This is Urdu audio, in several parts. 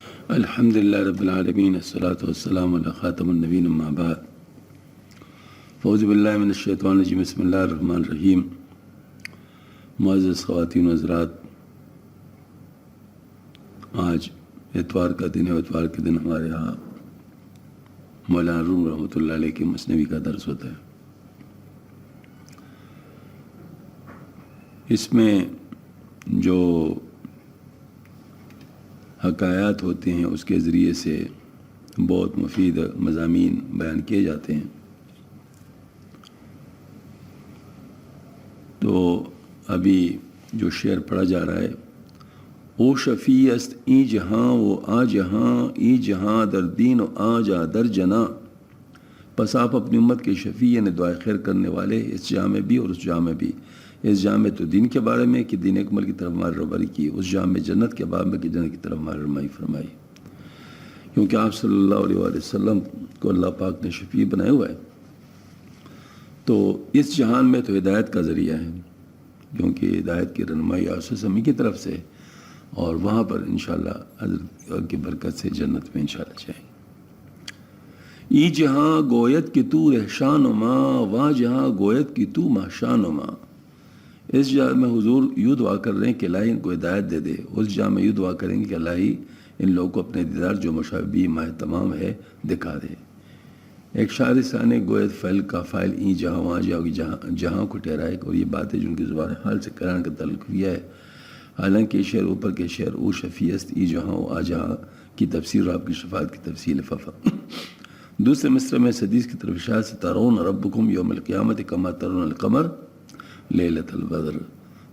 الحمدللہ رب العالمین الصلاۃ والسلام علی خاتم النبیین اما بعد فاعوذ باللہ من الشیطان الرجیم بسم اللہ الرحمن الرحیم۔ معزز خواتین و حضرات، آج اتوار کا دن ہے۔ اتوار کے دن ہمارے یہاں مولانا روم رحمۃ اللہ علیہ کی مثنوی کا درس ہوتا ہے۔ اس میں جو حکایات ہوتے ہیں اس کے ذریعے سے بہت مفید مضامین بیان کیے جاتے ہیں۔ تو ابھی جو شعر پڑھا جا رہا ہے، او شفیع است ای جہاں و آ جہاں، ای جہاں در دین و آ جا در جنا۔ پس آپ اپنی امت کے شفیع یعنی دعائے خیر کرنے والے، اس جہاں میں بھی اور اس جہاں میں بھی۔ اس جہاں میں تو دین کے بارے میں کہ دین اکمل کی طرف ہماری رہبری کی، اس جہاں میں جنت کے بارے میں کہ جنت کی طرف ہماری رہنمائی فرمائی، کیونکہ آپ صلی اللہ علیہ وآلہ وسلم کو اللہ پاک نے شفیع بنایا ہوا ہے۔ تو اس جہان میں تو ہدایت کا ذریعہ ہے، کیونکہ ہدایت کی رہنمائی آسوس امی کی طرف سے، اور وہاں پر انشاءاللہ حضرت کی برکت سے جنت میں انشاءاللہ جائیں۔ ای جہاں گویت کہ تو رہشان و ماں، وہاں جہاں گویت کہ تو محشان و ماں۔ اس جہاں میں حضور یوں دعا کر رہے ہیں کہ الہی ان کو ہدایت دے دے، اس جہاں میں یوں دعا کریں گے کہ الہی ان لوگوں کو اپنے دیدار جو مشابہ ماہ تمام ہے دکھا دے۔ ایک شاعر ثانی گویت فعل کا فاعل ای جہاں، وہاں جہاں کو ٹھہرائے، اور یہ بات ہے جن کی زبان حال سے قرآن کا تعلق کیا ہے۔ حالانکہ یہ شعر اوپر کے شعر او شفیع است ای جہاں و آ جہاں کی تفسیر اور آپ کی شفاعت کی تفصیل ففا۔ دوسرے مصرع میں اس حدیث کی طرف اشارہ سے ترون ربکم یوم القیامت کما ترون القمر لیلۃ البدر،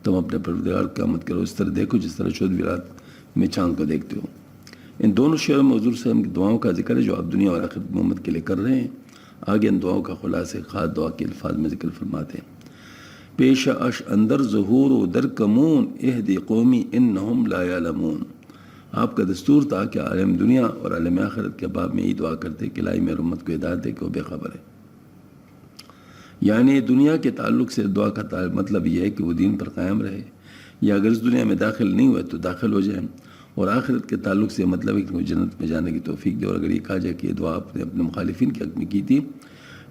تم اپنے پروردگار قیامت کے روز اس طرح دیکھو جس طرح چودھویں رات میں چاند کو دیکھتے ہو۔ ان دونوں شعروں میں حضور صلی اللہ علیہ وسلم کی دعاؤں کا ذکر ہے جو آپ دنیا اور آخرت میں امت کے لیے کر رہے ہیں۔ آگے ان دعاؤں کا خلاصہ خاص دعا کے الفاظ میں ذکر فرماتے ہیں۔ پیش اش اندر ظہور و در کمون اہدی قومی انہم لا یعلمون۔ آپ کا دستور تھا کہ عالم دنیا اور عالم آخرت کے باب میں یہی دعا کرتے کہ الہی میری امت کو ہدایت دے کہ وہ بے خبر ہے۔ یعنی دنیا کے تعلق سے دعا کا مطلب یہ ہے کہ وہ دین پر قائم رہے، یا اگر اس دنیا میں داخل نہیں ہوئے تو داخل ہو جائیں، اور آخرت کے تعلق سے مطلب ہے کہ وہ جنت میں جانے کی توفیق دے۔ اور اگر یہ کہا جائے کہ یہ دعا آپ نے اپنے مخالفین کے حق میں کی تھی،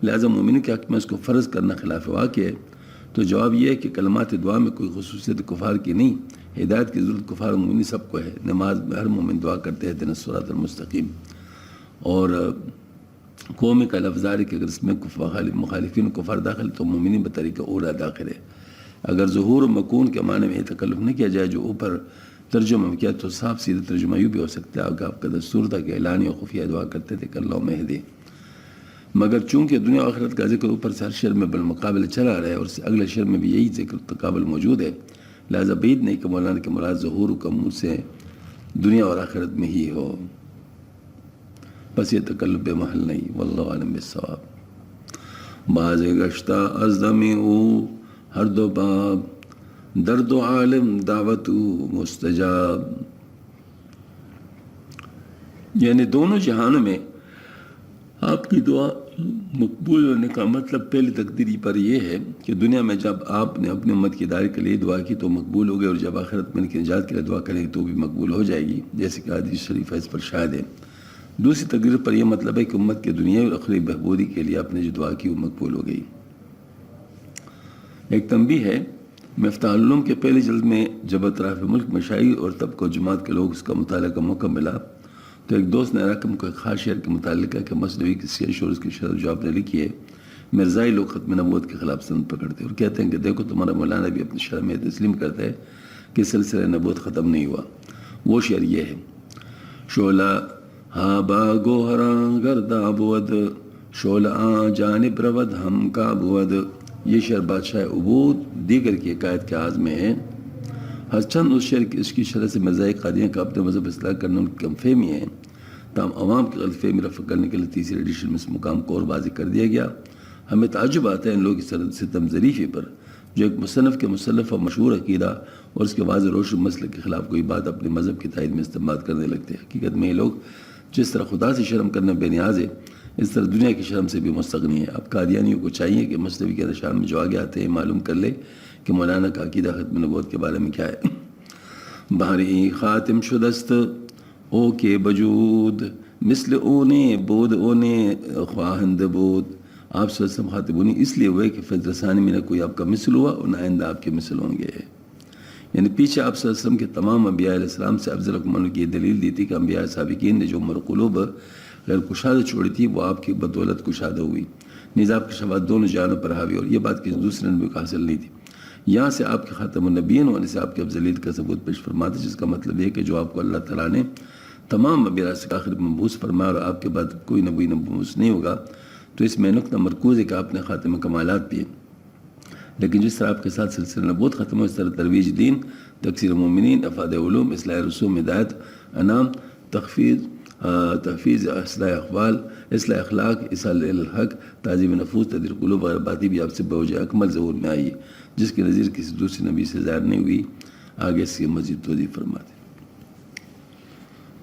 لہٰذا مومنین کے حق میں اس کو فرض کرنا خلاف واقع ہے، تو جواب یہ ہے کہ کلمات دعا میں کوئی خصوصیت کفار کی نہیں، ہدایت کی ضرورت کفار و مومنین سب کو ہے۔ نماز میں ہر مومن دعا کرتے ہیں اہدنا الصراط المستقیم، اور قوم کا لفظ ہے کہ اگر اس میں مخالفین کفار داخل تو مومنین بطریقہ اولا داخل ہے۔ اگر ظہور و مکون کے معنی میں تکلف نہ کیا جائے جو اوپر ترجمہ کیا تو صاف سیدھا ترجمہ یوں بھی ہو سکتا ہے کہ آپ کا دستور تھا کہ اعلانی و خفیہ دعا کرتے تھے کہ اللہم اہدی، مگر چونکہ دنیا و آخرت کا ذکر اوپر سے ہر شعر میں بالمقابل چلا رہا ہے اور اگلے شعر میں بھی یہی ذکر تقابل موجود ہے، لہذا بعید نہیں کہ مولانا کے مراد ظہور و کمون سے دنیا اور آخرت میں ہی ہو، بس یہ تکلف بے محل نہیں۔ واللہ عالم بالصواب۔ باز گشتہ از دمی او ہر دو باب، درد و عالم دعوت مستجاب۔ یعنی دونوں جہانوں میں آپ کی دعا مقبول ہونے کا مطلب پہلی تقدیری پر یہ ہے کہ دنیا میں جب آپ نے اپنی امت کی دائر کے لیے دعا کی تو مقبول ہو گئی، اور جب آخرت میں ان کی نجات کے لیے دعا کریں گے تو بھی مقبول ہو جائے گی، جیسے کہ حدیث شریف اس پر شاہد ہے۔ دوسری تقدیر پر یہ مطلب ہے کہ امت کے دنیا اور آخرت بہبودی کے لیے آپ نے جو دعا کی وہ مقبول ہو گئی۔ ایک تنبیہ ہے، مفتاح العلوم کے پہلی جلد میں جب اطراف ملک مشاہیر اور طبقہ و جماعت کے لوگ اس کا مطالعہ کا موقع ملا تو ایک دوست نے رقم کو ایک خاص شعر کے متعلق ہے کہ مثنوی کی سیاش اور اس کی شرح جو آپ نے لکھی ہے، مرزائی لوگ ختم نبوت کے خلاف سند پکڑتے ہیں اور کہتے ہیں کہ دیکھو تمہارا مولانا بھی اپنی شرح میں تسلیم کرتا ہے کہ سلسلہ نبوت ختم نہیں ہوا۔ وہ شعر یہ ہے: شعلہ ہا با گوہراں گردہ بود، شعلہ جانب رود ہم کا بود۔ یہ شعر بادشاہ عبود دیگر کی حکایت کے آغاز میں ہے۔ ہر چند اس شعر کی اس کی شرح سے مرزائی قادیاں کا اپنے مذہب اصلاح کرنے ان کی کم فہمی ہے، تاہم عوام کی غلط فہمی رفع کرنے کے لیے تیسری ایڈیشن میں اس مقام کو اور واضح کر دیا گیا۔ ہمیں تعجب آتا ہے ان لوگوں کی ستم ظریفی پر جو ایک مصنف کے مصنف اور مشہور عقیدہ اور اس کے واضح روشن مسئلے کے خلاف کوئی بات اپنے مذہب کی تائید میں استعمال کرنے لگتے ہیں۔ حقیقت میں یہ لوگ جس طرح خدا سے شرم کرنے بے نیاز ہے، اس طرح دنیا کی شرم سے بھی مستغنی ہے۔ اب قادیانیوں کو چاہیے کہ مثنوی کے نشان میں جو آگے آتے ہیں معلوم کر لے کہ مولانا کا عقیدہ ختم نبوت کے بارے میں کیا ہے۔ بحری خاتم شدست او کے بجود مثل اونے بود اونے خواہند بود. آپ صلی اللہ علیہ وسلم خاطب انہیں اس لیے ہوئے کہ فضل ثانی میں نہ کوئی آپ کا مثل ہوا اور نہ آئندہ آپ کے مثل ہوں گے. یعنی پیچھے آپ صلی اللہ علیہ وسلم کے تمام انبیاء علیہ السلام سے افضل منوں کی یہ دلیل دی تھی کہ انبیاء سابقین نے جو عمر قلوب غیر کشادہ چھوڑی تھی وہ آپ کی بدولت کشادہ ہوئی. نیز آپ کی شفاعت دونوں جانوں پر حاوی، اور یہ بات کسی دوسرے نبی کو حاصل نہیں تھی. یہاں سے آپ کے خاتم النبیین ہونے سے آپ کی افضلیت کا ثبوت پیش فرماتے، جس کا مطلب یہ کہ جو آپ کو اللہ تعالیٰ نے تمام انبیاء سے آخر مبعوث فرمایا اور آپ کے بعد کوئی نبی مبعوث نہیں ہوگا، تو اس میں نقطہ مرکوز ہے کہ آپ نے خاتم کمالات بھی ہیں. لیکن جس طرح آپ کے ساتھ سلسلہ نبوت ختم ہو، اس طرح ترویج دین، تکثیر مومنین، افاد علوم، اصلاح رسوم، ہدایت انام، تحفیظ اصلاح اقوال، اصلاح اخلاق، اصال الحق، تعظیم نفوس، تدیر قلوب وغیرہ باتیں بھی آپ سے بوجہ اکمل ظہور میں آئی ہے، جس کی نظیر کسی دوسری نبی سے ظاہر نہیں ہوئی. آگے اس کی مزید توضیح فرماتے.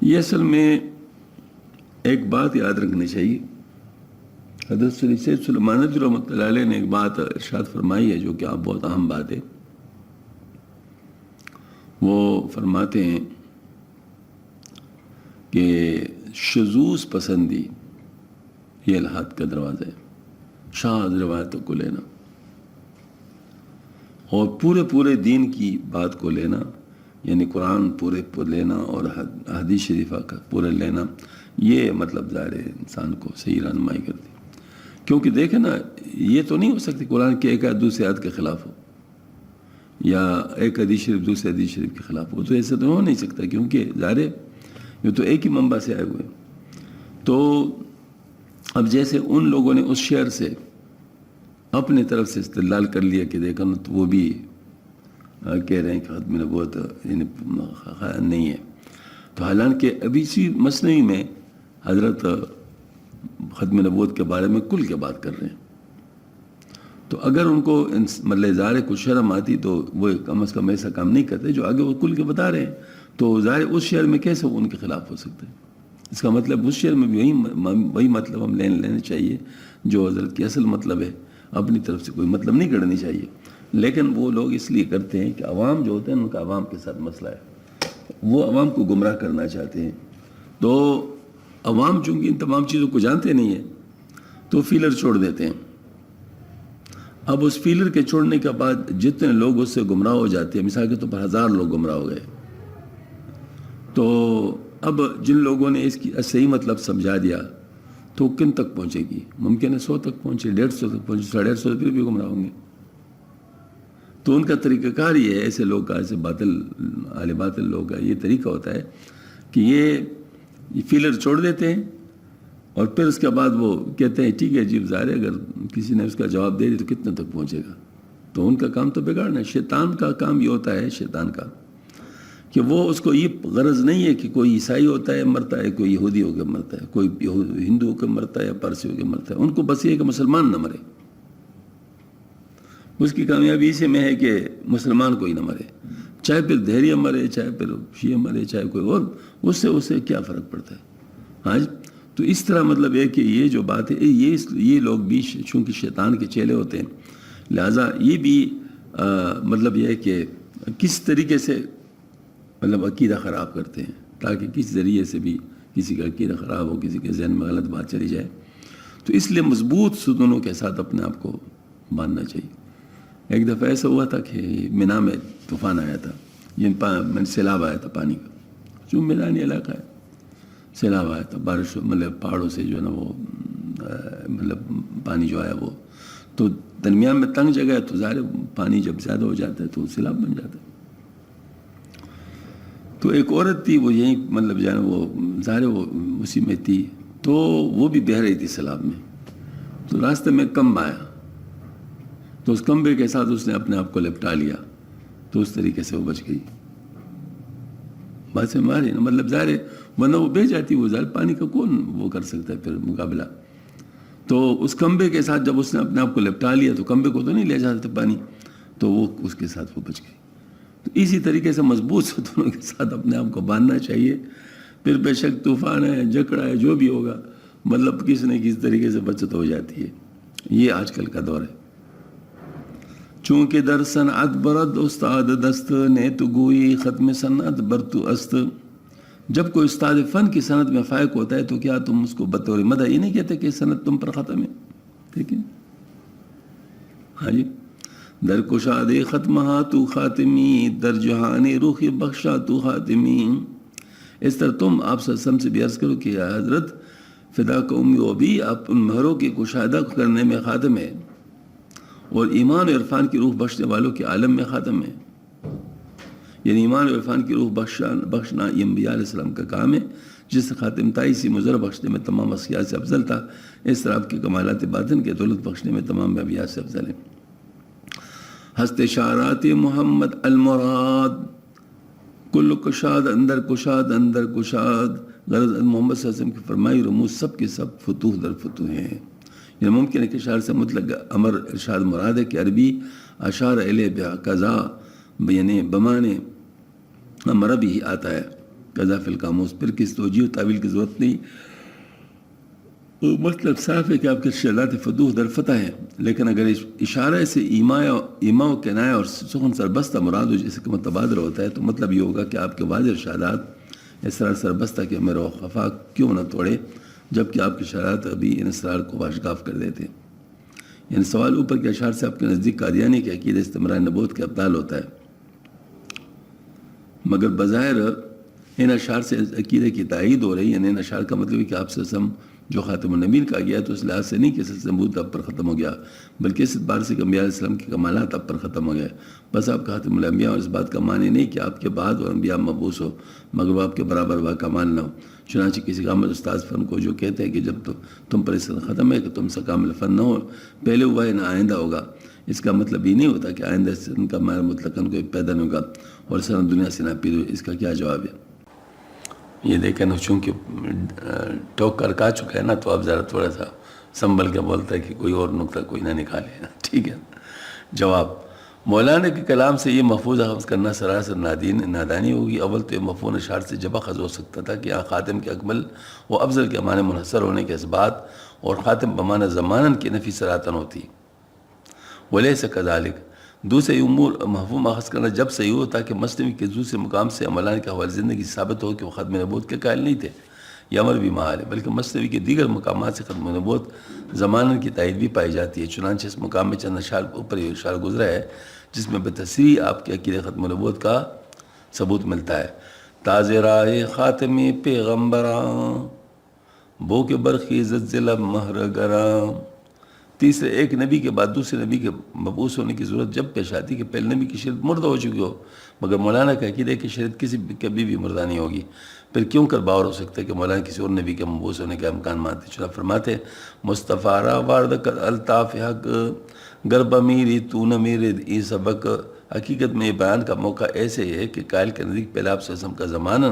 یہ اصل میں ایک بات یاد رکھنی چاہیے. حضرت سید سلیمان ندوی رحمۃ اللہ علیہ نے ایک بات ارشاد فرمائی ہے جو کہ آپ بہت اہم بات ہے. وہ فرماتے ہیں کہ شذوذ پسندی یہ الحاد کا دروازہ ہے، شاذ روایتوں کو لینا اور پورے دین کی بات کو لینا، یعنی قرآن پورے لینا اور حدیث شریفہ کا پورا لینا، یہ مطلب ظاہر انسان کو صحیح رہنمائی کرتی. کیونکہ دیکھیں نا، یہ تو نہیں ہو سکتی قرآن کے ایک آیت دوسری آیت کے خلاف ہو، یا ایک حدیث شریف دوسرے حدیث شریف کے خلاف ہو. تو ایسا تو ہو نہیں سکتا، کیونکہ ظاہر یہ تو ایک ہی منبع سے آئے ہوئے. تو اب جیسے ان لوگوں نے اس شعر سے اپنے طرف سے استدلال کر لیا کہ دیکھا نا، تو وہ بھی کہہ رہے ہیں کہ ختم نبوت نہیں ہے. تو حالانکہ ابھی اسی مثنوی میں حضرت ختم نبوت کے بارے میں کل کے بات کر رہے ہیں. تو اگر ان کو مطلب ظاہر کچھ شرم آتی تو وہ کم از کم ایسا کام نہیں کرتے جو آگے وہ کل کے بتا رہے ہیں. تو ظاہر اس شعر میں کیسے وہ ان کے خلاف ہو سکتے ہیں؟ اس کا مطلب اس شعر میں بھی وہی مطلب ہم لینے چاہیے جو حضرت کی اصل مطلب ہے. اپنی طرف سے کوئی مطلب نہیں کرنی چاہیے. لیکن وہ لوگ اس لیے کرتے ہیں کہ عوام جو ہوتے ہیں ان کا عوام کے ساتھ مسئلہ ہے، وہ عوام کو گمراہ کرنا چاہتے ہیں. تو عوام چونکہ ان تمام چیزوں کو جانتے نہیں ہیں تو فیلر چھوڑ دیتے ہیں. اب اس فیلر کے چھوڑنے کے بعد جتنے لوگ اس سے گمراہ ہو جاتے ہیں، مثال کے طور پر 1000 لوگ گمراہ ہو گئے، تو اب جن لوگوں نے اس کی صحیح مطلب سمجھا دیا تو کن تک پہنچے گی؟ ممکن ہے 100 تک پہنچے، 150 تک پہنچے، 150 پھر بھی گمراہ ہوں گے. تو ان کا طریقہ کار یہ ہے، ایسے لوگ کا، ایسے اہل باطل لوگ کا یہ طریقہ ہوتا ہے کہ یہ فیلر چھوڑ دیتے ہیں اور پھر اس کے بعد وہ کہتے ہیں ٹھیک ہے جی، ظاہر ہے اگر کسی نے اس کا جواب دے دی تو کتنے تک پہنچے گا. تو ان کا کام تو بگاڑنا ہے. شیطان کا کام یہ ہوتا ہے، شیطان کا، کہ وہ اس کو یہ غرض نہیں ہے کہ کوئی عیسائی ہوتا ہے مرتا ہے، کوئی یہودی ہو کے مرتا ہے، کوئی ہندو ہو کے مرتا ہے یا پارسی ہو کے مرتا ہے. ان کو بس یہ ہے کہ مسلمان نہ مرے. اس کی کامیابی اسی میں ہے کہ مسلمان کوئی نہ مرے، چاہے پھر دہریہ مرے، چاہے پھر شیعہ مرے، چاہے کوئی اور، اس سے کیا فرق پڑتا ہے. ہاں جی. تو اس طرح مطلب ہے کہ یہ جو بات ہے، یہ لوگ بھی چونکہ شیطان کے چیلے ہوتے ہیں، لہٰذا یہ بھی مطلب یہ ہے کہ کس طریقے سے مطلب عقیدہ خراب کرتے ہیں تاکہ کس ذریعے سے بھی کسی کا عقیدہ خراب ہو، کسی کے ذہن میں غلط بات چلی جائے. تو اس لیے مضبوط ستونوں کے ساتھ اپنے آپ کو باندھنا چاہیے. ایک دفعہ ایسا ہوا تھا کہ مینا میں طوفان آیا تھا، سیلاب آیا تھا پانی کا، جو میدانی علاقہ ہے، سیلاب آیا تھا، بارش مطلب پہاڑوں سے جو ہے نا وہ مطلب پانی جو آیا وہ، تو درمیان میں تنگ جگہ ہے تو ظاہر پانی جب زیادہ ہو جاتا ہے تو سیلاب بن جاتا ہے. تو ایک عورت تھی، وہ یہیں مطلب جو ہے نا وہ ظاہر وہ اسی میں تھی، تو وہ بھی بہہ رہی تھی سیلاب میں. تو راستے میں کمب آیا تو اس کمبے کے ساتھ اس نے اپنے آپ کو لپٹا لیا، تو اس طریقے سے وہ بچ گئی. بات سے ماری نا، مطلب ظاہر ہے ورنہ وہ بہہ جاتی، وہ ظاہر پانی کا کون وہ کر سکتا ہے پھر مقابلہ. تو اس کمبے کے ساتھ جب اس نے اپنے آپ کو لپٹا لیا تو کمبے کو تو نہیں لے جاتے پانی، تو وہ اس کے ساتھ وہ بچ گئی. تو اسی طریقے سے مضبوط ستونوں کے ساتھ اپنے آپ کو باندھنا چاہیے. پھر بے شک طوفان ہے، جکڑا ہے، جو بھی ہوگا، مطلب کس نہ کس طریقے سے بچت ہو جاتی ہے. یہ آج کل کا دور ہے. چونکہ در صنعت برد استاد دست، نے تو گوئی ختم صنعت بر تو است. جب کوئی استاد فن کی صنعت میں فائق ہوتا ہے تو کیا تم اس کو بطور مدح یہ نہیں کہتے کہ صنعت تم پر ختم ہے؟ ٹھیک ہے، ہاں جی. در کشاد ختمہ تو خاتمی، در جہان روح بخشا تو خاتمی. اس طرح تم آپ صلی اللہ علیہ وسلم سے بھی عرض کرو کہ یا حضرت فدا کا امی و ابی، آپ ان مہروں کی کشادہ کرنے میں خاتم ہے اور ایمان و عرفان کی روح بخشنے والوں کے عالم میں خاتم ہے. یعنی ایمان و عرفان کی روح بخشنا یہ انبیاء علیہ السلام کا کام ہے، جس سے خاتم تائی سی مضر بخشنے میں تمام اشیاء سے افضل تھا، اس طرح آپ کے کمالات باطن کے دولت بخشنے میں تمام انبیاء سے افضل ہے. ہست اشارات محمد المراد، کل کشاد اندر کشاد اندر کشاد. غرض محمد صلی اللہ علیہ وسلم کی فرمائی رموز سب کے سب فتوح در فتوح ہیں. یعنی ممکن ہے کہ اشار سے مطلق امر ارشاد مراد ہے کہ عربی اشار الیہ بقضا، یعنی بمانے امر بھی آتا ہے قضا فی القاموس، پھر کس توجیہ و تعویل کی ضرورت نہیں. مطلب صاف ہے کہ آپ کے ارشادات فتوح در فتح ہے. لیکن اگر اشارہ سے ایما و کنایہ اور سخن سربستہ مراد ہو جیسے کہ متبادر ہوتا ہے تو مطلب یہ ہوگا کہ آپ کے واضح ارشادات اس طرح سربستہ کہ میرا خفا کیوں نہ توڑے، جبکہ آپ کے اشارات ابھی ان اسرار کو واشگاف کر دیتے. یعنی سوال اوپر کے اشعار سے آپ کے نزدیک قادیانی کے عقیدہ استمرار نبوت کے ابطال ہوتا ہے، مگر بظاہر ان اشعار سے عقیدے کی تائید ہو رہی ہے. یعنی ان اشعار کا مطلب ہے کہ آپ سے جو خاتم النبیین کہا گیا تو اس لحاظ سے نہیں کہ سلسلہ نبوت اب پر ختم ہو گیا، بلکہ اس اعتبار سے کہ انبیاء علیہ السلام کے کمالات اب پر ختم ہو گئے. بس آپ کا خاتم الانبیاء اور اس بات کا معنی نہیں کہ آپ کے بعد اور انبیاء مبعوث ہو مگر وہ آپ کے برابر با کمال نہ ہو. چنانچہ کسی کامل استاذ فن کو جو کہتے ہیں کہ جب تو تم پر اس ختم ہے کہ تم سے کامل فن نہ ہو، پہلے ہوا ہے نہ آئندہ ہوگا، اس کا مطلب یہ نہیں ہوتا کہ آئندہ ان کا معنی مطلقاً کوئی پیدا نہیں ہوگا اور سن دنیا سے ناپید ہو. اس کا کیا جواب ہے؟ یہ دیکھیں نا، چونکہ ٹوک کر کا چکا ہے نا تو اب ذرا تھوڑا سا سنبھل کے بولتا ہے کہ کوئی اور نقطہ کوئی نہ نکالے. ٹھیک ہے. جواب: مولانا کے کلام سے یہ محفوظ اخذ کرنا سراسر نادانی ہوگی. اول تو یہ مفہوم اشعار سے جب اخذ ہو سکتا تھا کہ یہاں خاتم کے اکمل و افضل کے معنی منحصر ہونے کے اثبات اور خاتم بمعنی زمانن کی نفی سراتن ہوتی. ولیس کذالک، دوسرے امور مفہوم اخذ کرنا جب صحیح ہو تاکہ مصنوی کے دوسرے مقام سے عملان کے حوالے زندگی ثابت ہو کہ وہ ختم نبوت کے قائل نہیں تھے، یہ امر بھی محال ہے، بلکہ مصنوی کے دیگر مقامات سے ختم نبوت زمانن کی تائید بھی پائی جاتی ہے. چنانچہ اس مقام میں چند اشعار اوپر یہ اشعار گزرا ہے جس میں بتصریح آپ کے عقیدہ ختم نبوت کا ثبوت ملتا ہے. تازہ راہ خاتم پیغمبراں، بو کے برخیزت ضلع مہرگراں. تیسرے، ایک نبی کے بعد دوسرے نبی کے مبعوث ہونے کی ضرورت جب پیش آتی کہ پہلے نبی کی شریعت مردہ ہو چکی ہو، مگر مولانا کا عقیدہ ہے کہ شریعت کبھی بھی مردہ نہیں ہوگی. پھر کیوں کر باور ہو سکتا ہے کہ مولانا کسی اور نبی کے مبعوث ہونے کا امکان مانتے. چلا فرماتے مصطفیٰ را وارد کر الطاف حق گربہ میری تو نہ میرے ای سبق. حقیقت میں یہ بیان کا موقع ایسے ہے کہ قائل کے نزدیک پہلے آپ صلی اللہ علیہ وسلم کا زمانہ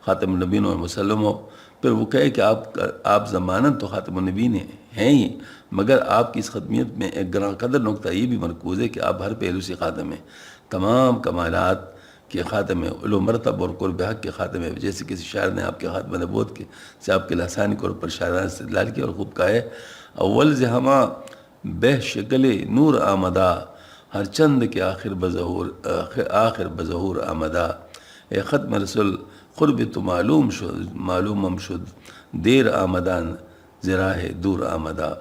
خاتم النبیین اور مسلم ہو، پھر وہ کہے کہ آپ زمانن تو خاتم النبیین ہیں ہی، مگر آپ کی اس ختمیت میں ایک گراں قدر نقطہ یہ بھی مرکوز ہے کہ آپ ہر پہلو سے خاتم ہیں، تمام کمالات کے خاتم ہے، علو مرتب اور قرب حق کے خاتم ہے. جیسے کسی شاعر نے آپ کے خاتم نبوت کے سے آپ کے لسانی طور پر شاعرانہ استدلال کیا اور خوب کہا ہے: اول زہما بہ شکل نور آمدہ، ہر چند کے آخر بظہور آمدہ. اے ختم رسول قرب تو معلومم شد، دیر آمدان ذراہ دور آمدہ.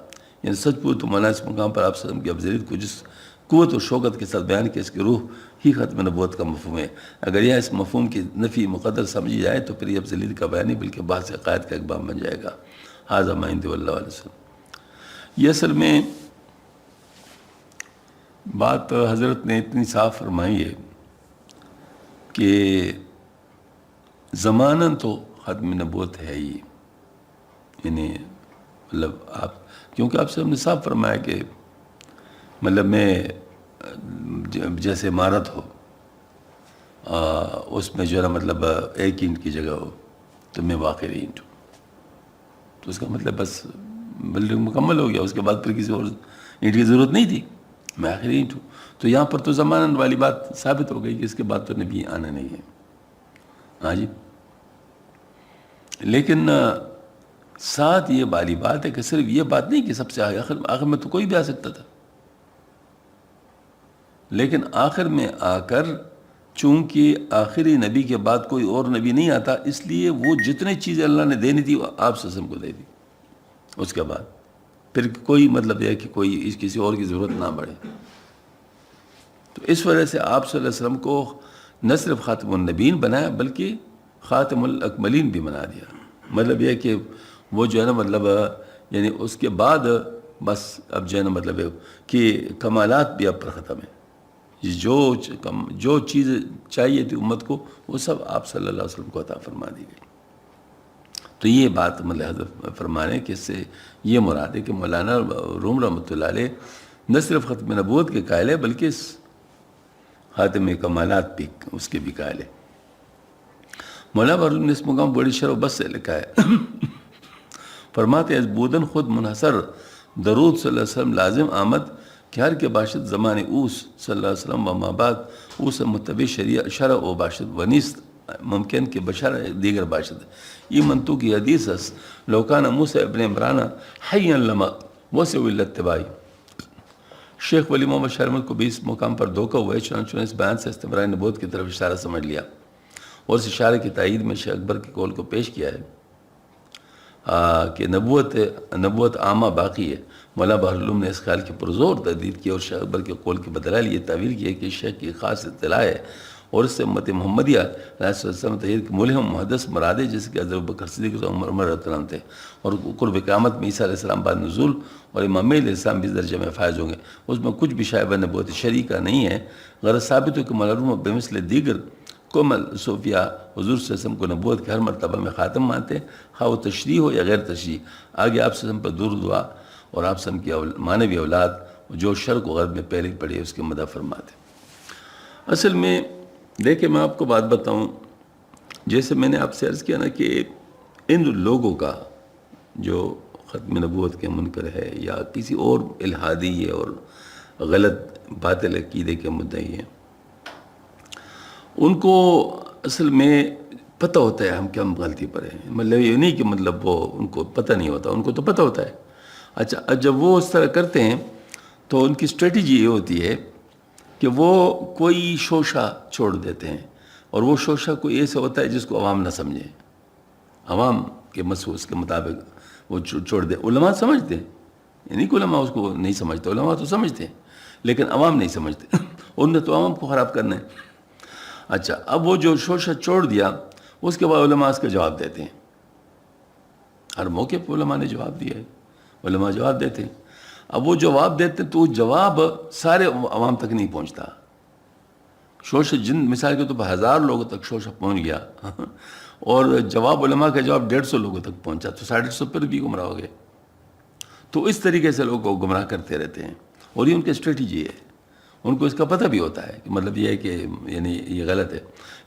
یعنی سچ پور تو مولانا اس مقام پر آپ صلی اللہ علیہ وسلم کی افضلیت کو جس قوت و شوکت کے ساتھ بیان کیا، اس کی روح ہی ختم نبوت کا مفہوم ہے. اگر یہ اس مفہوم کی نفی مقدر سمجھی جائے تو پھر یہ افضلیت کا بیان نہیں بلکہ بحث عقائد کا اقبام بن جائے گا. ھذا ما عندی واللہ علیہ وسلم. یہ اصل میں بات حضرت نے اتنی صاف فرمائی ہے کہ زماناً تو ختم نبوت ہے ہی، یعنی مطلب آپ کیونکہ آپ سے ہم نے صاف فرمایا کہ مطلب میں جیسے عمارت ہو اس میں جو ہے نا مطلب 1 اینٹ کی جگہ ہو تو میں واقعی اینٹ ہوں، تو اس کا مطلب بس بلڈنگ مکمل ہو گیا، اس کے بعد پھر کسی اور اینٹ کی ضرورت نہیں تھی، میں آخری اینٹ ہوں. تو یہاں پر تو زمانن والی بات ثابت ہو گئی کہ اس کے بعد تو نبی آنا نہیں ہے. ہاں جی. لیکن ساتھ یہ والی بات ہے کہ صرف یہ بات نہیں کہ سب سے آخر میں تو کوئی بھی آ سکتا تھا، لیکن آخر میں آ کر چونکہ آخری نبی کے بعد کوئی اور نبی نہیں آتا، اس لیے وہ جتنے چیزیں اللہ نے دینی تھی وہ آپ صلی اللہ علیہ وسلم کو دے دی. اس کے بعد پھر کوئی مطلب یہ ہے کہ کوئی کسی اور کی ضرورت نہ پڑے. تو اس وجہ سے آپ صلی اللہ علیہ وسلم کو نہ صرف خاتم النبیین بنایا بلکہ خاتم الاکملین بھی بنا دیا. مطلب یہ کہ وہ جو ہے نا مطلب یعنی اس کے بعد بس اب جو ہے نا مطلب کہ کمالات بھی اب پر ختم ہیں. جو چیز چاہیے تھی امت کو وہ سب آپ صلی اللہ علیہ وسلم کو عطا فرما دی گئی. تو یہ بات مطلب حضرت فرمانے کہ اس سے یہ مراد ہے کہ مولانا روم رحمۃ اللہ علیہ نہ صرف ختم نبوت کے قائل ہے بلکہ خاتم کمالات بھی اس کے بھی قائل ہے. مولانا بہرالدین نے اس مقام بڑی شرح و بس سے لکھا ہے، فرماتے از بودن خود منحصر درود صلی اللہ علیہ وسلم لازم آمد کہ ہر کے باشد زمان اوس صلی اللہ علیہ وسلم و ماباد اوس متبع شرع و باشد ونیست ممکن کہ بشر دیگر باشد. یہ منطوق کی حدیث ہے لوکان موسیٰ ابن عمران حیاً لما وسع الاتباعی. شیخ ولی محمد شاہ احمد کو بھی اس مقام پر دھوکہ ہوا ہے، چنانچہ اس بیان سے استمرار نبوت کی طرف اشارہ سمجھ لیا اور اس اشارے کی تائید میں شیخ اکبر کے قول کو پیش کیا ہے کہ نبوت عامہ باقی ہے. مولانا بہرالعلوم نے اس خیال کی پرزور تردید کی اور شیخ اکبر کے قول کی بدلہ یہ تعویل کی ہے کہ شیخ کی خاص اطلاع ہے اور اس سے امت محمدیہ علیہ السلام تحریر کے ملہم محدث مراد ہے جس کے حضرت بکر صدیق عمر رضی اللہ عنہ تھے اور قرب قیامت میں عیسیٰ علیہ السلام بعد نزول اور امام علیہ السلام بھی اس درجے میں فائز ہوں گے. اس میں کچھ بھی شائبہ نبوت شرعی کا نہیں ہے. غرض ثابت ہو کہ مولانا بمثل دیگر کمل صوفیہ حضور صلی اللہ علیہ وسلم کو نبوت کے ہر مرتبہ میں خاتم مانتے ہیں، خواہ وہ تشریح ہو یا غیر تشریح. آگے آپ صلی اللہ علیہ وسلم پر درود دعا اور آپ صلی اللہ علیہ وسلم کی معنوی اولاد جو شرق و غرب میں پہلے پڑھی ہے اس کے مدح فرماتے. اصل میں دیکھیں میں آپ کو بات بتاؤں، جیسے میں نے آپ سے عرض کیا نا کہ ان لوگوں کا جو ختم نبوت کے منکر ہے یا کسی اور الہادی اور غلط باطل عقیدے کے مدعی ہیں، ان کو اصل میں پتہ ہوتا ہے ہم کیا غلطی پر ہیں. مطلب یہ نہیں کہ مطلب وہ ان کو پتہ نہیں ہوتا، ان کو تو پتہ ہوتا ہے. اچھا جب وہ اس طرح کرتے ہیں تو ان کی اسٹریٹجی یہ ہوتی ہے کہ وہ کوئی شوشہ چھوڑ دیتے ہیں اور وہ شوشہ کوئی ایسا ہوتا ہے جس کو عوام نہ سمجھے. عوام کے محسوس کے مطابق وہ چھوڑ دیں. علماء سمجھتے ہیں، یعنی کہ علماء اس کو نہیں سمجھتے، علماء تو سمجھتے ہیں لیکن عوام نہیں سمجھتے. انہوں نے تو عوام کو خراب کرنا ہے. اچھا اب وہ جو شوشہ چھوڑ دیا اس کے بعد علماء اس کا جواب دیتے ہیں. ہر موقع پہ علماء نے جواب دیا ہے، علماء جواب دیتے ہیں. اب وہ جواب دیتے ہیں تو وہ جواب سارے عوام تک نہیں پہنچتا. شوشہ جن مثال کے طور پر 1000 لوگوں تک شوشہ پہنچ گیا اور جواب علماء کا جواب 150 لوگوں تک پہنچا تو 150 پر بھی گمراہ ہو گئے. تو اس طریقے سے لوگوں کو گمراہ کرتے رہتے ہیں اور یہ ان کی اسٹریٹجی ہے. ان کو اس کا پتہ بھی ہوتا ہے کہ مطلب یہ ہے کہ یعنی یہ غلط ہے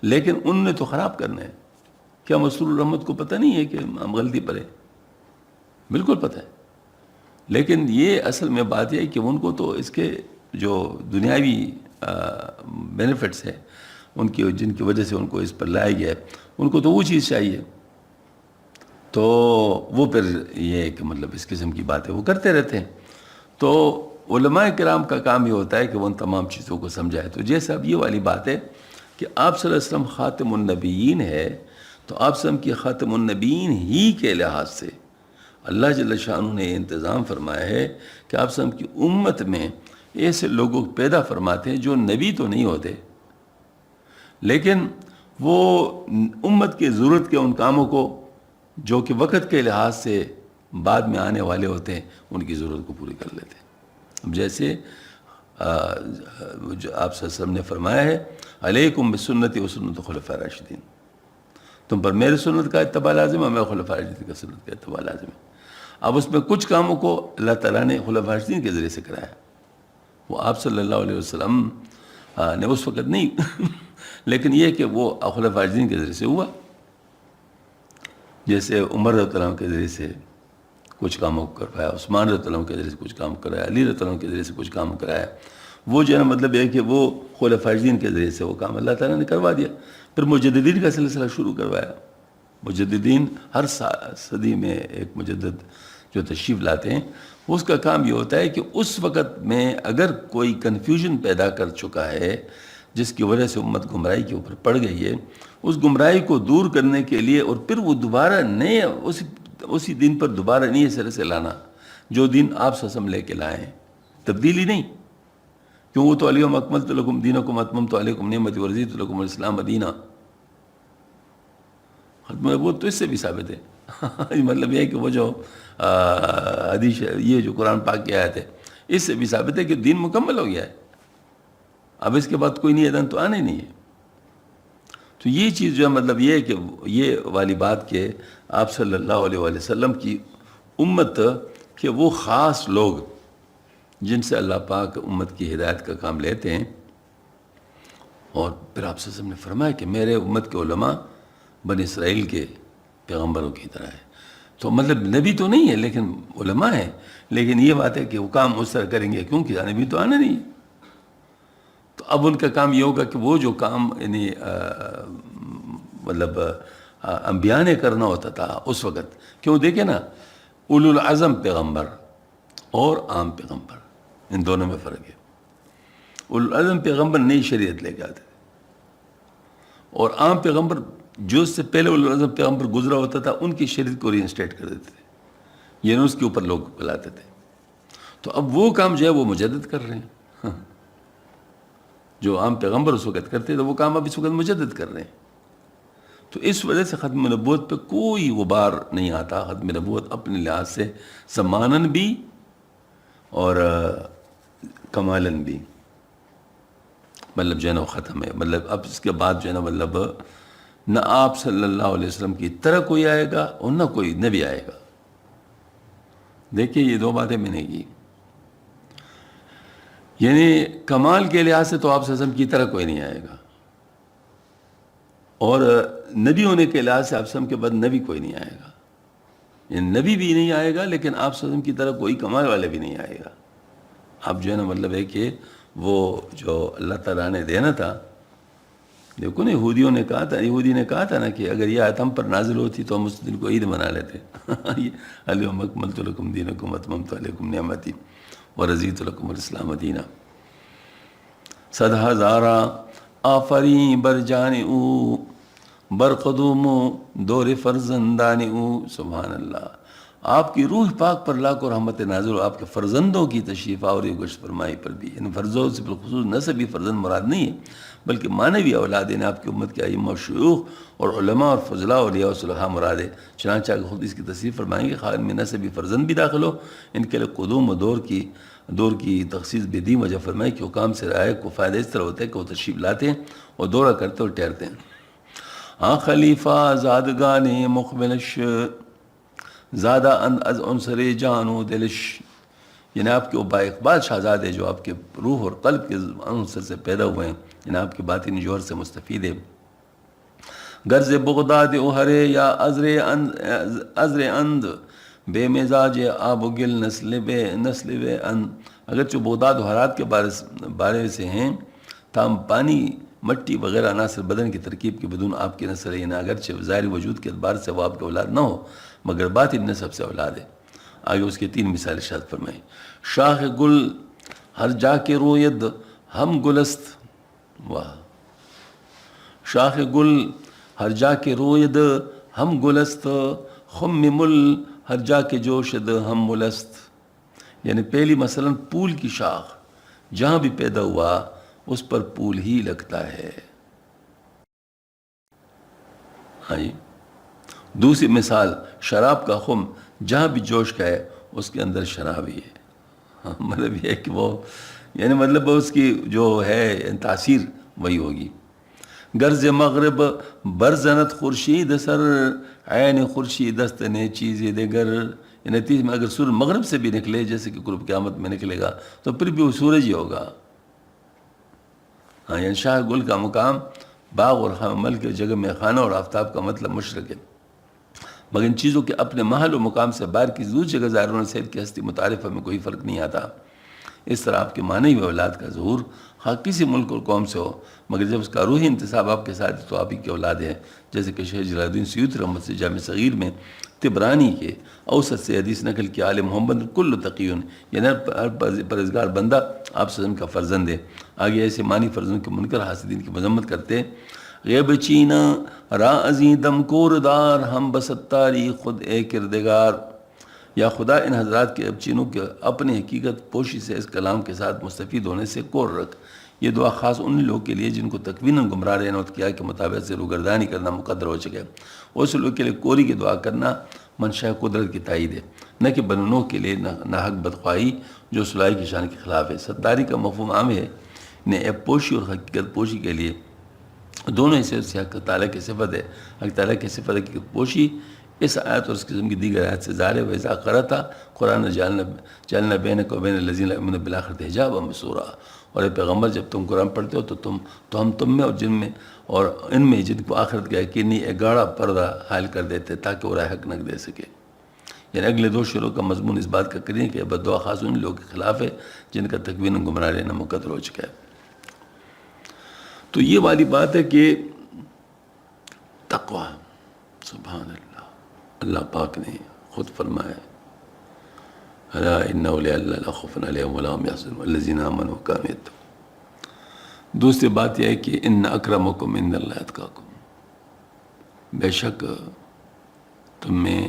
لیکن ان نے تو خراب کرنا ہے. کیا مسرور الرحمت کو پتہ نہیں ہے کہ ہم غلطی پر ہیں؟ بالکل پتہ ہے. لیکن یہ اصل میں بات یہ ہے کہ ان کو تو اس کے جو دنیاوی بینیفٹس ہیں ان کی جن کی وجہ سے ان کو اس پر لایا گیا ہے ان کو تو وہ چیز چاہیے. تو وہ پھر یہ ہے کہ مطلب اس قسم کی باتیں وہ کرتے رہتے ہیں. تو علماء کرام کا کام یہ ہوتا ہے کہ وہ ان تمام چیزوں کو سمجھائے. تو جیسے اب یہ والی بات ہے کہ آپ صلی اللہ علیہ وسلم خاتم النبیین ہے تو آپ صلی اللہ علیہ وسلم کی خاتم النبیین ہی کے لحاظ سے اللہ جل شانہ نے یہ انتظام فرمایا ہے کہ آپ صلی اللہ علیہ وسلم کی امت میں ایسے لوگوں کو پیدا فرماتے ہیں جو نبی تو نہیں ہوتے لیکن وہ امت کی ضرورت کے ان کاموں کو جو کہ وقت کے لحاظ سے بعد میں آنے والے ہوتے ہیں ان کی ضرورت کو پوری کر لیتے ہیں. اب جیسے جو آپ صلی اللہ علیہ وسلم نے فرمایا ہے علیکم بسنتی و سنت خلفاء راشدین، تم پر میرے سنت کا اتباع لازم ہے، میرے خلفاء راشدین کا سنت کا اتباع لازم ہے. اب اس میں کچھ کاموں کو اللہ تعالیٰ نے خلفاء راشدین کے ذریعے سے کرایا، وہ آپ صلی اللہ علیہ وسلم نے اس وقت نہیں لیکن یہ کہ وہ خلفاء راشدین کے ذریعے سے ہوا. جیسے عمر رضی اللہ عنہ کے ذریعے سے کچھ کاموں کو کروایا، عثمان رضی اللہ عنہ کے ذریعے سے کچھ کام کرایا، علی رضی اللہ عنہ کے ذریعے سے کچھ کام کرایا. وہ جو ہے نا مطلب یہ کہ وہ خلفاء راشدین کے ذریعے سے وہ کام اللہ تعالیٰ نے کروا دیا. پھر مجددین کا سلسلہ شروع کروایا. مجددین ہر صدی میں ایک مجدد جو تشریف لاتے ہیں اس کا کام یہ ہوتا ہے کہ اس وقت میں اگر کوئی کنفیوژن پیدا کر چکا ہے جس کی وجہ سے امت گمراہی کے اوپر پڑ گئی ہے، اس گمراہی کو دور کرنے کے لیے اور پھر وہ دوبارہ نئے اسی دین پر دوبارہ نئے سرے سے لانا جو دین آپ سسم لے کے لائے ہیں، تبدیلی نہیں، کیوں وہ تو الیوم اکملت لکم دینکم اتممت علیکم نعمتی ورضیت لکم الاسلام دینا، ختم نبوت تو اس سے بھی ثابت ہے مطلب یہ ہے کہ وہ جو حدیث یہ جو قرآن پاک کی آیت ہے اس سے بھی ثابت ہے کہ دین مکمل ہو گیا ہے، اب اس کے بعد کوئی نئی ادن تو آنے نہیں ہے۔ تو یہ چیز جو ہے مطلب یہ ہے کہ یہ والی بات کہ آپ صلی اللہ علیہ وآلہ وسلم کی امت کہ وہ خاص لوگ جن سے اللہ پاک امت کی ہدایت کا کام لیتے ہیں، اور پھر آپ صلی اللہ علیہ وسلم نے فرمایا کہ میرے امت کے علماء بنی اسرائیل کے پیغمبروں کی طرح ہے، تو مطلب نبی تو نہیں ہے لیکن علماء ہیں، لیکن یہ بات ہے کہ وہ کام اس طرح کریں گے کیونکہ نبی تو آنا نہیں ہے، تو اب ان کا کام یہ ہوگا کہ وہ جو کام یعنی مطلب انبیاء نے کرنا ہوتا تھا اس وقت، کیوں دیکھیں نا اولو العزم پیغمبر اور عام پیغمبر ان دونوں میں فرق ہے۔ اولو العزم پیغمبر نئی شریعت لے کے آتے تھے، اور عام پیغمبر جو اس سے پہلے اولو العزم پیغمبر گزرا ہوتا تھا ان کی شریعت کو ری انسٹیٹ کر دیتے تھے، یعنی اس کے اوپر لوگ بلاتے تھے۔ تو اب وہ کام جو ہے وہ مجدد کر رہے ہیں، جو عام پیغمبر اس وقت کرتے تھے وہ کام اب اس وقت مجدد کر رہے ہیں۔ تو اس وجہ سے ختم نبوت پہ کوئی غبار نہیں آتا، ختم نبوت اپنے لحاظ سے سمانن بھی اور کمالن بھی مطلب جو ہے نا وہ ختم ہے، مطلب اب اس کے بعد جو ہے نا مطلب نہ آپ صلی اللہ علیہ وسلم کی طرح کوئی آئے گا اور نہ کوئی نبی آئے گا۔ دیکھیے یہ دو باتیں میں نے کی، یعنی کمال کے لحاظ سے تو آپ صلی اللہ علیہ وسلم کی طرح کوئی نہیں آئے گا، اور نبی ہونے کے لحاظ سے آپ صلی اللہ علیہ وسلم کے بعد نبی کوئی نہیں آئے گا، یعنی نبی بھی نہیں آئے گا لیکن آپ صلی اللہ علیہ وسلم کی طرح کوئی کمال والے بھی نہیں آئے گا۔ اب جو ہے نا مطلب ہے کہ وہ جو اللہ تعالیٰ نے دینا تھا، دیکھو نا یہودی نے کہا تھا نا کہ اگر یہ آیت ہم پر نازل ہوتی تو ہم اس دن کو عید منا لیتے الیوم اکملت لکم دینکم اتممت علیکم نعمتی ورضیت لکم الاسلام دینا۔ صد ہزارہ آفریں بر جان او بر قدوم دور فرزندان او، سبحان اللہ، آپ کی روح پاک پر لاکھوں رحمت نازل ہو، آپ کے فرزندوں کی تشریف آوری گوشت فرمائی پر بھی، یعنی فرزوں سے بالخصوص نسبی فرزند مراد نہیں ہے بلکہ معنوی اولاد، یعنی آپ کی امت کے ائمہ و شیوخ اور علماء اور فضلاء اولیاء و صلحاء مراد ہے۔ چنانچہ خود اس کی تصریف فرمائیں گے خان میں نسبی فرزند بھی داخل ہو، ان کے لیے قدوم و دور کی تخصیص بھی دی وجہ فرمائی کہ حکام سے رائے کو فائدہ اس طرح ہوتا ہے کہ وہ تشریف لاتے ہیں اور دورہ کرتے اور ٹھہرتے ہیں۔ ہاں خلیفہ زادگان مقبلش زادہ از عنصر جان و دلش، یعنی آپ کے با اقبال شہزادے جو آپ کے روح اور قلب کے عنصر سے پیدا ہوئے ہیں، یعنی آپ کے باطنی جوہر سے مستفید ہے۔ غرض بغداد اہرے یا عذر اند بے مزاج آب و گل نسل بے اند، اگرچہ بغداد و ہرات کے بارے سے ہیں، تاہم پانی مٹی وغیرہ عناصر بدن کی ترکیب کے بدون آپ کی نسل ہے، یعنی اگرچہ ظاہری وجود کے اعتبار سے وہ آپ کے اولاد نہ ہو مگر باطن نسب سے اولاد ہے۔ آگے اس کے 3 مثال ارشاد فرمائیں۔ شاخ گل ہر جا کے روید ہم گلست، واہ، شاخ گل ہر جا کے روید ہم گلست، خم مل ہر جا کے جوشد ہم ملست، یعنی پہلی مثلا پھول کی شاخ جہاں بھی پیدا ہوا اس پر پھول ہی لگتا ہے۔ ہاں جی، دوسری مثال شراب کا خم جہاں بھی جوش کا ہے اس کے اندر شراب ہی ہے۔ ہاں، مطلب یہ ہے کہ وہ یعنی مطلب اس کی جو ہے تاثیر وہی ہوگی۔ غرض مغرب برزنت خورشید سر عین خورشید است نے چیز دیگر، یعنی نتیجے میں اگر سورج مغرب سے بھی نکلے جیسے کہ قرب قیامت میں نکلے گا تو پھر بھی وہ سورج ہی ہوگا۔ ہاں، یعنی شاہ گل کا مقام باغ اور عمل کے جگہ میں خانہ اور آفتاب کا مطلب مشرق ہے، مگر ان چیزوں کے اپنے محل و مقام سے باہر کی دوسری جگہ ظاہر ہونے سے ان کی ہستی متعارف میں کوئی فرق نہیں آتا۔ اس طرح آپ کے معنی و اولاد کا ظہور کسی ملک اور قوم سے ہو، مگر جب اس کا روحی انتصاب آپ کے ساتھ تو آپ ہی کی اولاد ہے، جیسے کہ شیخ جلال الدین سیوطی رحمۃ سے جامع صغیر میں طبرانی کے اوسط سے حدیث نقل کی آل محمد کل تقیون، یعنی ہر پرہیزگار بندہ آپ صلی اللہ علیہ وسلم کا فرزند ہے۔ آگے ایسے معنی فرزند کے منکر حاسدین کی مذمت کرتے ہیں، غیب چینا را ازیں دم کوردار ہم بستاری خود اے کردگار، یا خدا ان حضرات کے اب چینوں کے اپنے حقیقت پوشی سے اس کلام کے ساتھ مستفید ہونے سے کور رکھ۔ یہ دعا خاص ان لوگ کے لیے جن کو تکویناً گمراہ رہنا اور کیا کے مطابق سے روگردانی کرنا مقدر ہو چکے، اس لوگ کے لیے کوری کی دعا کرنا منشاء قدرت کی تائید ہے، نہ کہ بنو نوح کے لیے ناحق بدخواہی جو صلاحی کی شان کے خلاف ہے۔ ستاری کا مفہوم عام ہے، نے ایب پوشی اور حقیقت پوشی کے لیے دونوں حصے سے حق تعالیٰ کی صفت ہے۔ حق تعالیٰ کی صفت حقیقت پوشی اس آیت اور اس قسم کی دیگر آیت سے ظاہر ہے۔ وَإِذَا قَرَأْتَ قرآن جعلنا بینک و بین الذین لا یؤمنون بالآخرۃ حجابا مستورا، اور اے پیغمبر جب تم قرآن پڑھتے ہو تو ہم تم میں اور جن میں اور ان میں جن کو آخرت کا یقین نہیں ایک گاڑا پردہ حائل کر دیتے تاکہ وہ رائے حق نہ دے سکے۔ یعنی اگلے دو شعروں کا مضمون اس بات کا کریں کہ بد دعا خاص ان لوگوں کے خلاف ہے جن کا تکوین گمراہ رہنا مقدر ہو چکا ہے۔ تو یہ والی بات ہے کہ تقوی، سبحان اللہ، اللہ پاک نے خود فرمایا الا ان اولیاء اللہ لا خوف علیہم ولا هم يحزنون الذین آمنوا وكانوا يتقون۔ دوسری بات یہ ہے کہ ان اکرمکم عند اللہ اتقاکم، بے شک تم میں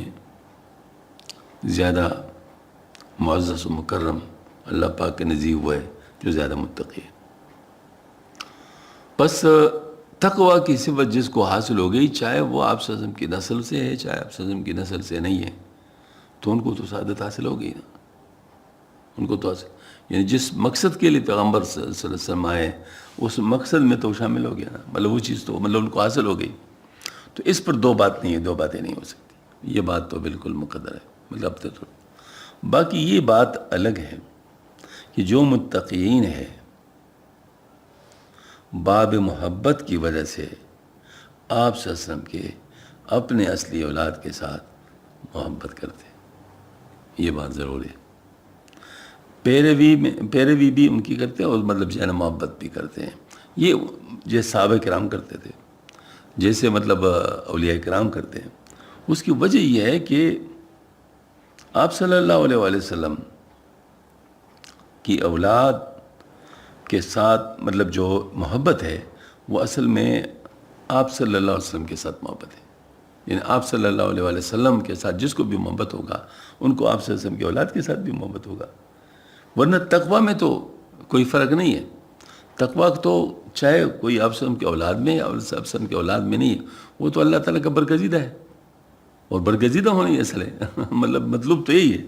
زیادہ معزز و مکرم اللہ پاک کے نزدیک وہ ہے جو زیادہ متقی ہے۔ بس تقوی کی صفت جس کو حاصل ہو گئی، چاہے وہ آپ صلی اللہ علیہ وسلم کی نسل سے ہے چاہے آپ صلی اللہ علیہ وسلم کی نسل سے نہیں ہے، تو ان کو تو سعادت حاصل ہو گئی نا، ان کو تو حاصل، یعنی جس مقصد کے لیے پیغمبر صلی اللہ علیہ وسلم آئے اس مقصد میں تو شامل ہو گیا نا، مطلب وہ چیز تو مطلب ان کو حاصل ہو گئی۔ تو اس پر دو بات نہیں ہے، دو باتیں نہیں ہو سکتی، یہ بات تو بالکل مقدر ہے، مطلب تو باقی یہ بات الگ ہے کہ جو متقین ہے باب محبت کی وجہ سے آپ صلی اللہ علیہ وسلم کے اپنے اصلی اولاد کے ساتھ محبت کرتے ہیں، یہ بات ضرور ہے۔ پیروی بھی ان کی کرتے ہیں اور مطلب جو ہے نا محبت بھی کرتے ہیں، یہ جیسے صحابہ کرام کرتے تھے، جیسے مطلب اولیاء کرام کرتے ہیں۔ اس کی وجہ یہ ہے کہ آپ صلی اللہ علیہ وآلہ وسلم کی اولاد کے ساتھ مطلب جو محبت ہے وہ اصل میں آپ صلی اللہ علیہ وسلم کے ساتھ محبت ہے، یعنی آپ صلی اللہ علیہ وآلہ وسلم کے ساتھ جس کو بھی محبت ہوگا ان کو آپ صلی اللہ علیہ وسلم کی اولاد کے ساتھ بھی محبت ہوگا۔ ورنہ تقوی میں تو کوئی فرق نہیں ہے، تقوی تو چاہے کوئی آپ صلی اللہ علیہ وسلم کی اولاد میں یا آپ صلی اللہ علیہ وسلم کی اولاد میں نہیں ہے، وہ تو اللہ تعالیٰ کا برگزیدہ ہے، اور برگزیدہ ہونا ہی اصل ہے۔ مطلوب تو یہی ہے،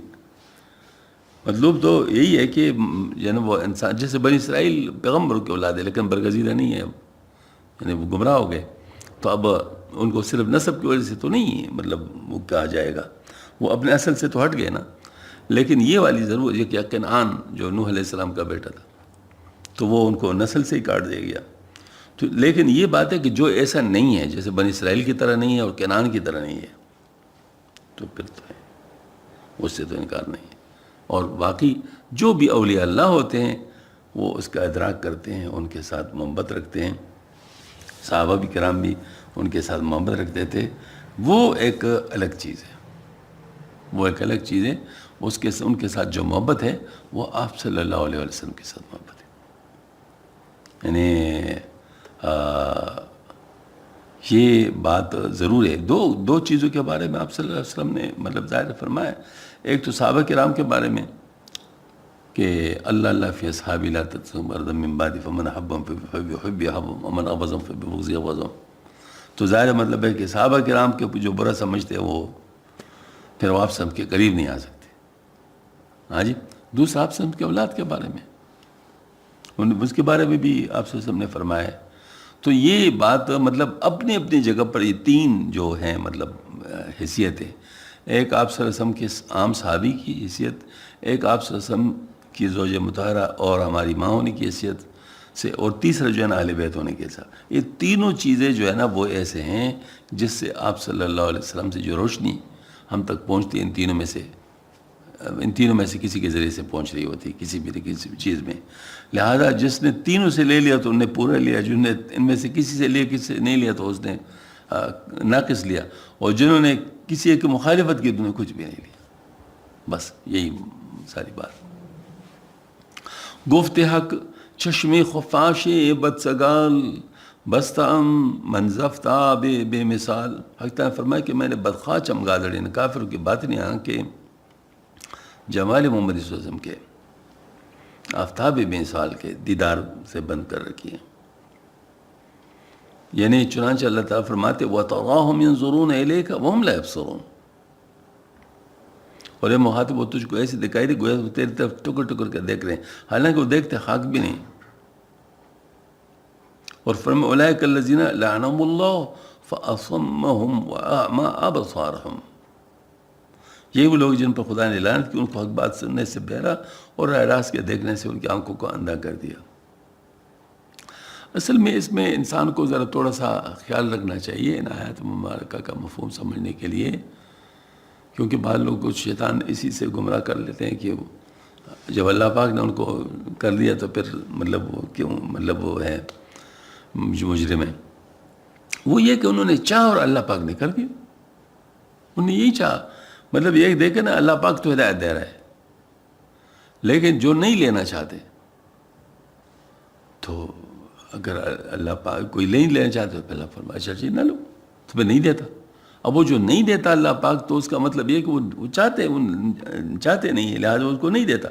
مطلوب تو یہی ہے کہ یعنی وہ انسان جیسے بنی اسرائیل پیغمبروں کی اولاد ہے لیکن برگزیدہ نہیں ہے، یعنی وہ گمراہ ہو گئے، تو اب ان کو صرف نسب کی وجہ سے تو نہیں مطلب وہ کہا جائے گا، وہ اپنے اصل سے تو ہٹ گئے نا۔ لیکن یہ والی ضرور ہے کہ کنعان جو نوح علیہ السلام کا بیٹا تھا تو وہ ان کو نسل سے ہی کاٹ دیا گیا۔ تو لیکن یہ بات ہے کہ جو ایسا نہیں ہے، جیسے بنی اسرائیل کی طرح نہیں ہے اور کنعان کی طرح نہیں ہے، تو پھر تو ہے، اس سے تو انکار نہیں ہے۔ اور باقی جو بھی اولیاء اللہ ہوتے ہیں وہ اس کا ادراک کرتے ہیں، ان کے ساتھ محبت رکھتے ہیں، صحابہ بھی کرام بھی ان کے ساتھ محبت رکھتے تھے، وہ ایک الگ چیز ہے، وہ ایک الگ چیز ہے، ان کے ساتھ جو محبت ہے وہ آپ صلی اللہ علیہ وسلم کے ساتھ محبت ہے۔ یعنی یہ بات ضرور ہے۔ دو چیزوں کے بارے میں آپ صلی اللہ علیہ وسلم نے مطلب ظاہر فرمایا، ایک تو صحابہ کرام کے بارے میں کہ اللہ فی اصحابی لا تتسم ارضا من بعد فمن احبهم فبحب احبهم ومن ابغضهم فببغض ابغضهم، تو ظاہر مطلب ہے کہ صحابہ کرام کے جو برا سمجھتے ہیں وہ پھر آپ سب کے قریب نہیں آ سکتے۔ ہاں جی، دوسرا آپ سب کے اولاد کے بارے میں، اس کے بارے میں بھی آپ سب نے فرمایا ہے۔ تو یہ بات مطلب اپنی اپنی جگہ پر یہ تین جو ہیں مطلب حیثیتیں، ایک آپ صلی اللہ علیہ وسلم کے عام صحابی کی حیثیت، ایک آپ صلی اللہ علیہ وسلم کی زوج مطہرہ اور ہماری ماں ہونے کی حیثیت سے، اور تیسرا جو ہے نا اہل بیت ہونے کے ساتھ، یہ تینوں چیزیں جو ہے نا وہ ایسے ہیں جس سے آپ صلی اللہ علیہ وسلم سے جو روشنی ہم تک پہنچتی ہے ان تینوں میں سے ان تینوں میں سے کسی کے ذریعے سے پہنچ رہی ہوتی کسی بھی چیز میں. لہذا جس نے تینوں سے لے لیا تو انہیں پورا لیا, جن نے ان میں سے کسی سے لیا کسی سے نہیں لیا تو اس نے ناقص لیا, اور جنہوں نے کسی ایک کی مخالفت کی انہوں نے کچھ بھی نہیں لیا. بس یہی ساری بات. گفت حق چشم خفاش بدسگال بستم منزفتا بے مثال. حق تعالیٰ فرمایا کہ میں نے بدخواہ چمگادڑ ان کافروں کی باطنی آنکھیں جمال محمد صلی اللہ علیہ وسلم کے آفتاب بے مثال کے دیدار سے بند کر رکھی ہیں. یعنی چنانچہ اللہ تعالیٰ فرماتے وَتَرَاهُمْ يَنظُرُونَ إِلَيْكَ وَهُمْ لَا يَبْصِرُونَ, اور اے مخاطب وہ تجھ کو ایسے دکھائی دے گویا تیری طرف ٹکر ٹکر کر دیکھ رہے ہیں, حالانکہ وہ دیکھتے خاک بھی نہیں. اور فرمایا اولئک الذین لعنهم اللہ فاصمهم واعمی ابصارهم, یہی وہ لوگ جن پر خدا نے لعنت کی, ان کو حق بات سننے سے بہرا اور راہ راست کے دیکھنے سے ان کی آنکھوں کو اندھا کر دیا. اصل میں اس میں انسان کو ذرا تھوڑا سا خیال رکھنا چاہیے ان آیات مبارکہ کا مفہوم سمجھنے کے لیے, کیونکہ بعض لوگ کو شیطان اسی سے گمراہ کر لیتے ہیں کہ جب اللہ پاک نے ان کو کر دیا تو پھر مطلب وہ کیوں مطلب وہ ہے مجرم ہے. وہ یہ کہ انہوں نے چاہا اور اللہ پاک نے کر دیا, انہوں نے یہی چاہا. مطلب یہ دیکھیں نا اللہ پاک تو ہدایت دے رہا ہے, لیکن جو نہیں لینا چاہتے تو اگر اللہ پاک کوئی نہیں لینا چاہتے تو اللہ فرمایا اچھا جی نہ لو, تمہیں نہیں دیتا. اب وہ جو نہیں دیتا اللہ پاک تو اس کا مطلب یہ کہ وہ چاہتے نہیں ہیں, لہٰذا اس کو نہیں دیتا.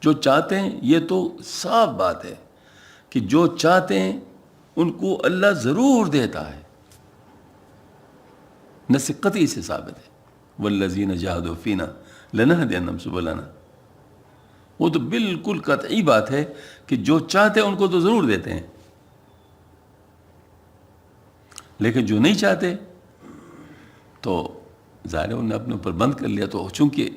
جو چاہتے ہیں یہ تو صاف بات ہے کہ جو چاہتے ہیں ان کو اللہ ضرور دیتا ہے, نص قطعی سے ثابت ہے. والذین جاہدوا فینا لنہدینہم سبلنا, وہ تو بالکل قطعی بات ہے کہ جو چاہتے ہیں ان کو تو ضرور دیتے ہیں, لیکن جو نہیں چاہتے تو ظاہر انہوں نے اپنے اوپر بند کر لیا. تو چونکہ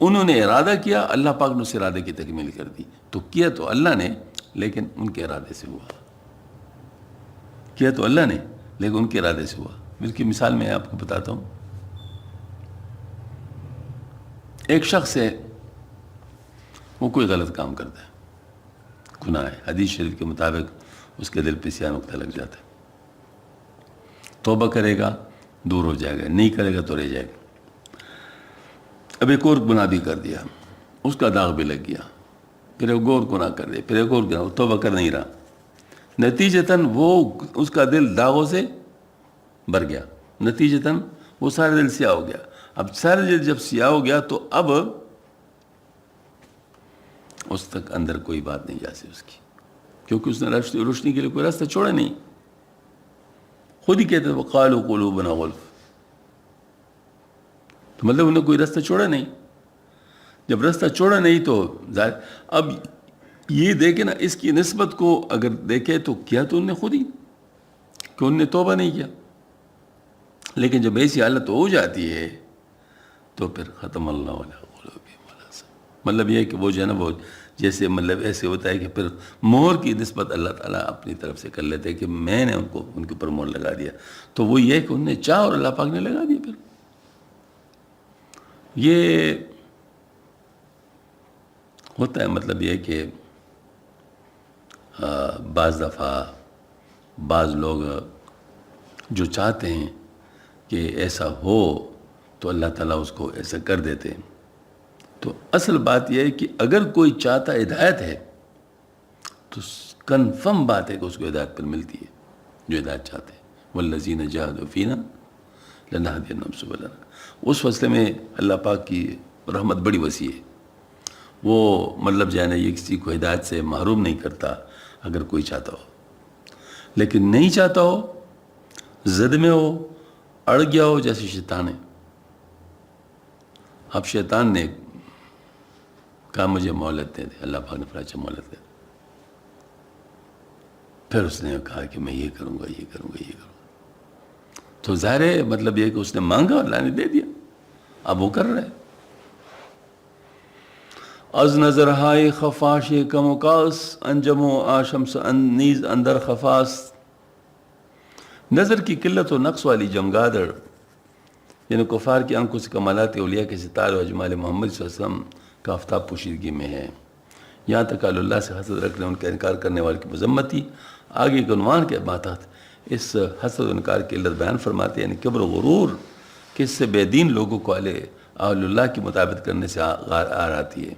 انہوں نے ارادہ کیا اللہ پاک نے اس ارادے کی تکمیل کر دی. تو کیا تو اللہ نے لیکن ان کے ارادے سے ہوا, کیا تو اللہ نے لیکن ان کے ارادے سے ہوا. اس کی مثال میں آپ کو بتاتا ہوں. ایک شخص ہے وہ کوئی غلط کام کرتا ہے, گناہ ہے, حدیث شریف کے مطابق اس کے دل پہ سیاہ نقطہ لگ جاتا ہے. توبہ کرے گا دور ہو جائے گا, نہیں کرے گا تو رہ جائے گا. اب ایک اور گناہ بھی کر دیا, اس کا داغ بھی لگ گیا, پھر ایک اور گناہ کر دیا, پھر ایک اور گناہ, توبہ کر نہیں رہا. نتیجتاً وہ اس کا دل داغوں سے بھر گیا, نتیجتاً وہ سارا دل سیاہ ہو گیا. اب سارا دل جب سیاہ ہو گیا تو اب اس تک اندر کوئی بات نہیں جا سکتی اس کی, کیونکہ اس نے روشنی کے لیے کوئی راستہ چھوڑا نہیں. خود ہی کہتے ہیں وقالوا قلوبنا غلف, تو مطلب انہوں نے کوئی راستہ چھوڑا نہیں. جب راستہ چھوڑا نہیں تو ظاہر اب یہ دیکھیں نا, اس کی نسبت کو اگر دیکھے تو کیا تو انہوں نے خود ہی, کہ انہوں نے توبہ نہیں کیا. لیکن جب ایسی حالت ہو جاتی ہے تو پھر ختم اللہ علیہ قلوبہم ولا سمعہم, مطلب یہ ہے کہ وہ جو ہے نا وہ جیسے مطلب ایسے ہوتا ہے کہ پھر مہر کی نسبت اللہ تعالیٰ اپنی طرف سے کر لیتے ہیں کہ میں نے ان کے اوپر مہر لگا دیا. تو وہ یہ کہ انہوں نے چاہا اور اللہ پاک نے لگا دیا. پھر یہ ہوتا ہے, مطلب یہ کہ بعض دفعہ بعض لوگ جو چاہتے ہیں کہ ایسا ہو تو اللہ تعالیٰ اس کو ایسا کر دیتے ہیں. تو اصل بات یہ ہے کہ اگر کوئی چاہتا ہدایت ہے تو کنفرم بات ہے کہ اس کو ہدایت پر ملتی ہے جو ہدایت چاہتے ہیں. والذین جاہدوا فینا لنہدینہم سبلنا. اس فصلے میں اللہ پاک کی رحمت بڑی وسیع ہے, وہ مطلب جو ہے نا یہ کسی کو ہدایت سے محروم نہیں کرتا اگر کوئی چاہتا ہو. لیکن نہیں چاہتا ہو, زد میں ہو, اڑ گیا ہو, جیسے شیطان ہے. اب شیطان نے کہا مجھے مہلت دے دے, اللہ پاک نے فرمایا مہلت دے دے. پھر اس نے کہا کہ میں یہ کروں گا, یہ کروں گا, یہ کروں گا. تو ظاہر ہے مطلب یہ کہ اس نے مانگا, اللہ نے دے دیا, اب وہ کر رہا ہے. از نظر ہائے خفاش کم وکاس انجم و آشمس نیز اندر خفاس. نظر کی قلت و نقص والی چمگادڑ یعنی کفار کی آنکھوں سے کمالات اولیاء کے ستارے و اجمال محمد صلی اللہ علیہ وسلم کا آفتاب پوشیدگی میں ہے۔ یہاں تک اللہ سے حسد رکھنے، ان کا انکار کرنے والے کی مذمت تھی۔ آگے ایک عنوان کے بات اس حسد و انکار کی علت بیان فرماتے ہیں، یعنی کبر و غرور کہ اس سے بے دین لوگوں کو اہل اللہ کی مطابقت کرنے سے آر آتی ہے۔